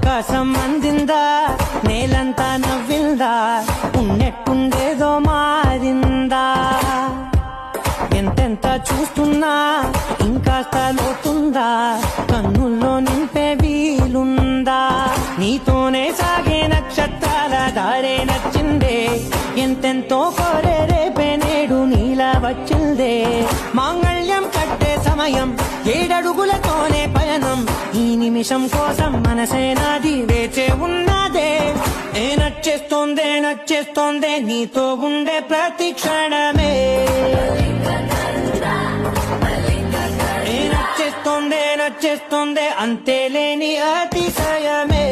ఆకాశం అందిందా, నేలంతా నవ్విందా, ఉన్నట్టుండేదో మారిందా. ఎంతెంత చూస్తున్నా ఇంకాస్త లోతుందా, కన్నుల్లో నింపే వీలుందా. నీతోనే సాగే నక్షత్రాల దారే నచ్చిందే, ఎంతెంతో కోరే రేపే నేడు నీలా వచ్చిందే. మాంగళ్యం కట్టే సమయం 7 అడుగులతోనే పయనం, ఈ నిమిషం కోసం మనసే నాది వేచే ఉన్నదే. నచ్చేస్తోందే నచ్చేస్తోందే నీతో ఉండే ప్రతి క్షణమే. నచ్చేస్తోందే నచ్చేస్తోందే అంతేలేని అతిశయమే.